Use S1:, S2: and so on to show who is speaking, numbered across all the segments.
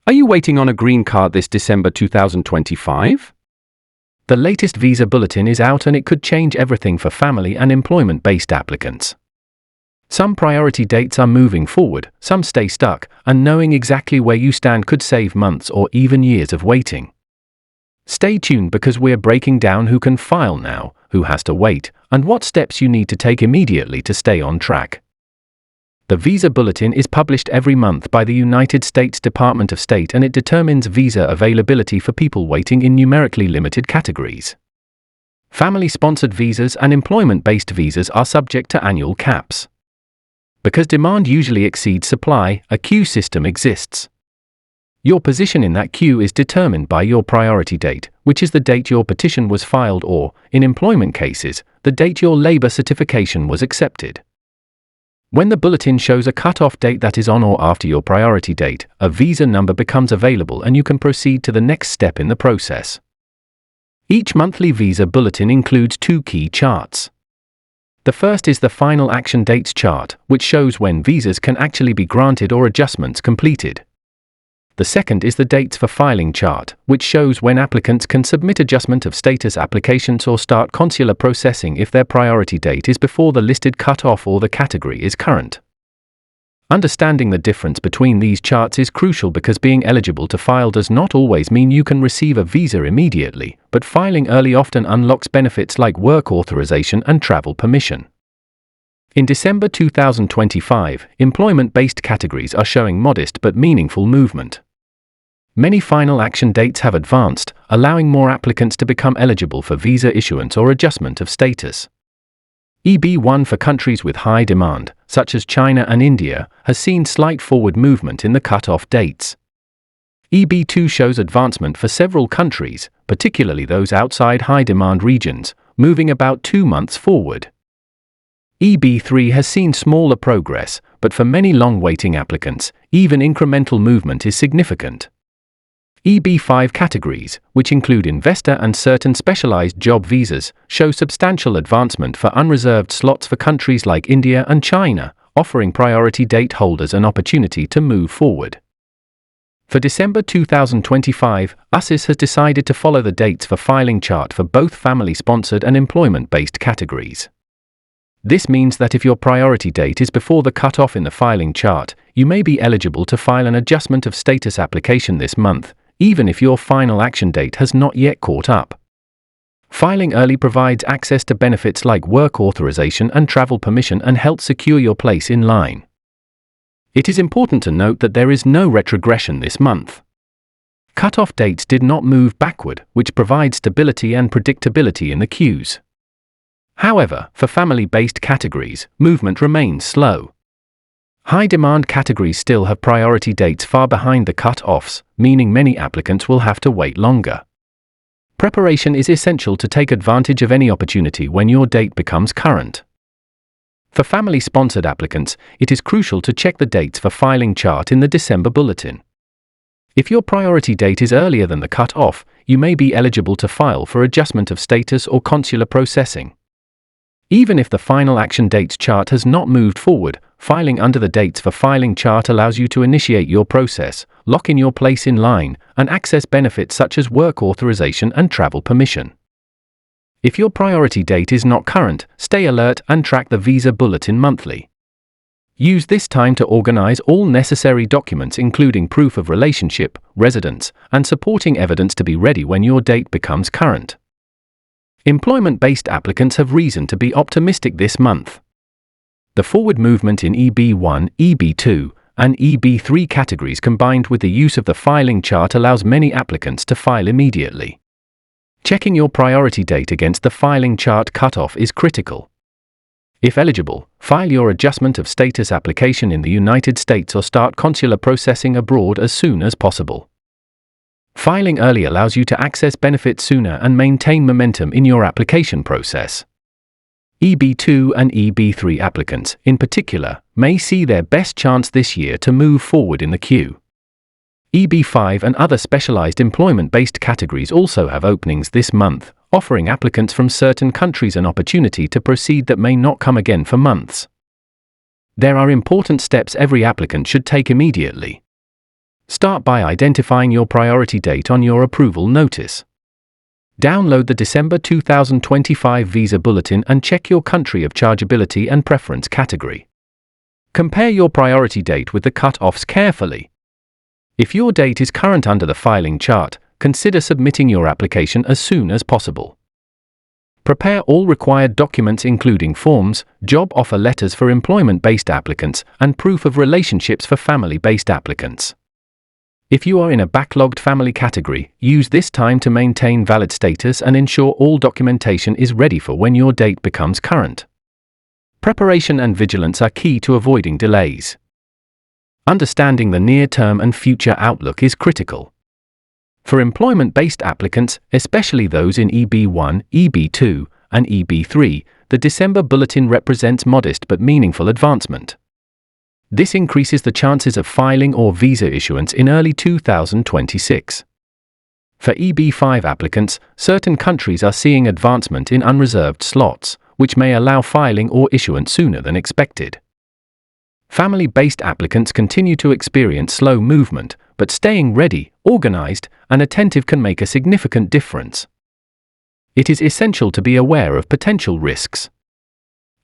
S1: Are you waiting on a green card this December 2025? The latest visa bulletin is out and it could change everything for family and employment-based applicants. Some priority dates are moving forward, some stay stuck, and knowing exactly where you stand could save months or even years of waiting. Stay tuned because we're breaking down who can file now, who has to wait, and what steps you need to take immediately to stay on track. The Visa Bulletin is published every month by the United States Department of State and it determines visa availability for people waiting in numerically limited categories. Family-sponsored visas and employment-based visas are subject to annual caps. Because demand usually exceeds supply, a queue system exists. Your position in that queue is determined by your priority date, which is the date your petition was filed or, in employment cases, the date your labor certification was accepted. When the bulletin shows a cut-off date that is on or after your priority date, a visa number becomes available and you can proceed to the next step in the process. Each monthly visa bulletin includes two key charts. The first is the final action dates chart, which shows when visas can actually be granted or adjustments completed. The second is the dates for filing chart, which shows when applicants can submit adjustment of status applications or start consular processing if their priority date is before the listed cut-off or the category is current. Understanding the difference between these charts is crucial because being eligible to file does not always mean you can receive a visa immediately, but filing early often unlocks benefits like work authorization and travel permission. In December 2025, employment-based categories are showing modest but meaningful movement. Many final action dates have advanced, allowing more applicants to become eligible for visa issuance or adjustment of status. EB1 for countries with high demand, such as China and India, has seen slight forward movement in the cut-off dates. EB2 shows advancement for several countries, particularly those outside high-demand regions, moving about 2 months forward. EB3 has seen smaller progress, but for many long-waiting applicants, even incremental movement is significant. EB5 categories, which include investor and certain specialized job visas, show substantial advancement for unreserved slots for countries like India and China, offering priority date holders an opportunity to move forward. For December 2025, USCIS has decided to follow the dates for filing chart for both family-sponsored and employment-based categories. This means that if your priority date is before the cutoff in the filing chart, you may be eligible to file an adjustment of status application this month, even if your final action date has not yet caught up. Filing early provides access to benefits like work authorization and travel permission and helps secure your place in line. It is important to note that there is no retrogression this month. Cutoff dates did not move backward, which provides stability and predictability in the queues. However, for family-based categories, movement remains slow. High-demand categories still have priority dates far behind the cut-offs, meaning many applicants will have to wait longer. Preparation is essential to take advantage of any opportunity when your date becomes current. For family-sponsored applicants, it is crucial to check the dates for filing chart in the December bulletin. If your priority date is earlier than the cut-off, you may be eligible to file for adjustment of status or consular processing. Even if the final action dates chart has not moved forward, filing under the dates for filing chart allows you to initiate your process, lock in your place in line, and access benefits such as work authorization and travel permission. If your priority date is not current, stay alert and track the Visa Bulletin monthly. Use this time to organize all necessary documents including proof of relationship, residence, and supporting evidence to be ready when your date becomes current. Employment-based applicants have reason to be optimistic this month. The forward movement in EB1, EB2, and EB3 categories combined with the use of the filing chart allows many applicants to file immediately. Checking your priority date against the filing chart cutoff is critical. If eligible, file your adjustment of status application in the United States or start consular processing abroad as soon as possible. Filing early allows you to access benefits sooner and maintain momentum in your application process. EB2 and EB3 applicants, in particular, may see their best chance this year to move forward in the queue. EB5 and other specialized employment-based categories also have openings this month, offering applicants from certain countries an opportunity to proceed that may not come again for months. There are important steps every applicant should take immediately. Start by identifying your priority date on your approval notice. Download the December 2025 Visa Bulletin and check your country of chargeability and preference category. Compare your priority date with the cut-offs carefully. If your date is current under the filing chart, consider submitting your application as soon as possible. Prepare all required documents including forms, job offer letters for employment-based applicants, and proof of relationships for family-based applicants. If you are in a backlogged family category, use this time to maintain valid status and ensure all documentation is ready for when your date becomes current. Preparation and vigilance are key to avoiding delays. Understanding the near-term and future outlook is critical. For employment-based applicants, especially those in EB1, EB2, and EB3, the December Bulletin represents modest but meaningful advancement. This increases the chances of filing or visa issuance in early 2026. For EB5 applicants, certain countries are seeing advancement in unreserved slots, which may allow filing or issuance sooner than expected. Family-based applicants continue to experience slow movement, but staying ready, organized, and attentive can make a significant difference. It is essential to be aware of potential risks.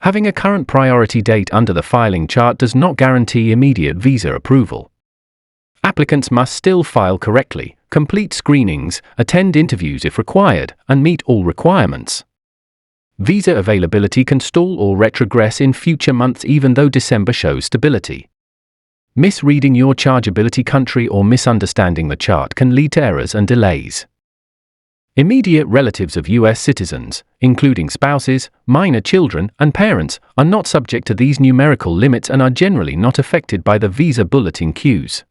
S1: Having a current priority date under the filing chart does not guarantee immediate visa approval. Applicants must still file correctly, complete screenings, attend interviews if required, and meet all requirements. Visa availability can stall or retrogress in future months even though December shows stability. Misreading your chargeability country or misunderstanding the chart can lead to errors and delays. Immediate relatives of U.S. citizens, including spouses, minor children, and parents, are not subject to these numerical limits and are generally not affected by the Visa Bulletin cues.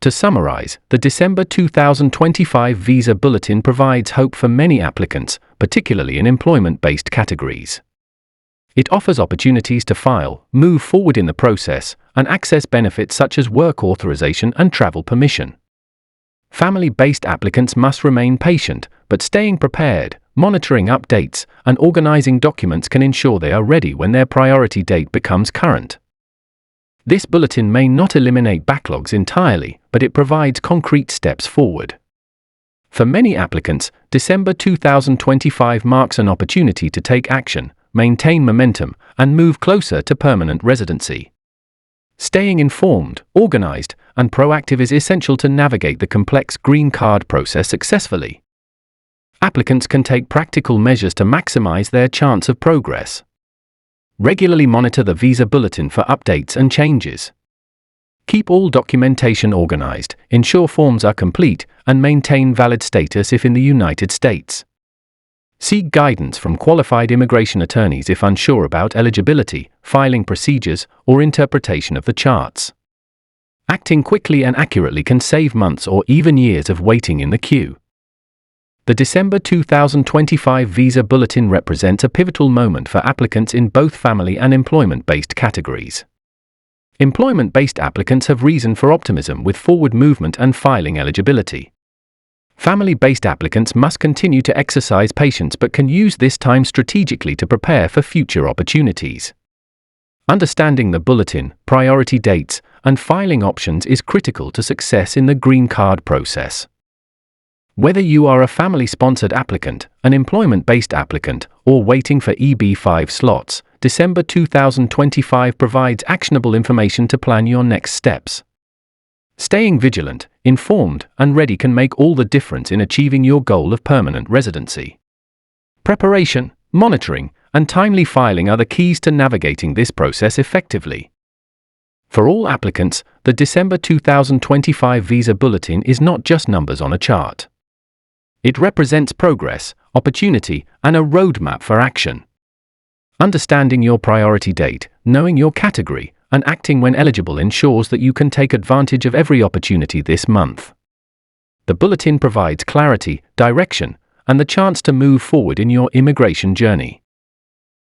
S1: To summarize, the December 2025 Visa Bulletin provides hope for many applicants, particularly in employment-based categories. It offers opportunities to file, move forward in the process, and access benefits such as work authorization and travel permission. Family-based applicants must remain patient, but staying prepared, monitoring updates, and organizing documents can ensure they are ready when their priority date becomes current. This bulletin may not eliminate backlogs entirely, but it provides concrete steps forward. For many applicants, December 2025 marks an opportunity to take action, maintain momentum, and move closer to permanent residency. Staying informed, organized, and proactive is essential to navigate the complex green card process successfully. Applicants can take practical measures to maximize their chance of progress. Regularly monitor the Visa Bulletin for updates and changes. Keep all documentation organized, ensure forms are complete, and maintain valid status if in the United States. Seek guidance from qualified immigration attorneys if unsure about eligibility, filing procedures, or interpretation of the charts. Acting quickly and accurately can save months or even years of waiting in the queue. The December 2025 Visa Bulletin represents a pivotal moment for applicants in both family and employment-based categories. Employment-based applicants have reason for optimism with forward movement and filing eligibility. Family-based applicants must continue to exercise patience but can use this time strategically to prepare for future opportunities. Understanding the bulletin, priority dates, and filing options is critical to success in the green card process. Whether you are a family-sponsored applicant, an employment-based applicant, or waiting for EB5 slots, December 2025 provides actionable information to plan your next steps. Staying vigilant, informed, and ready can make all the difference in achieving your goal of permanent residency. Preparation, monitoring, and timely filing are the keys to navigating this process effectively. For all applicants, the December 2025 Visa Bulletin is not just numbers on a chart. It represents progress, opportunity, and a roadmap for action. Understanding your priority date, knowing your category, and acting when eligible ensures that you can take advantage of every opportunity this month. The bulletin provides clarity, direction, and the chance to move forward in your immigration journey.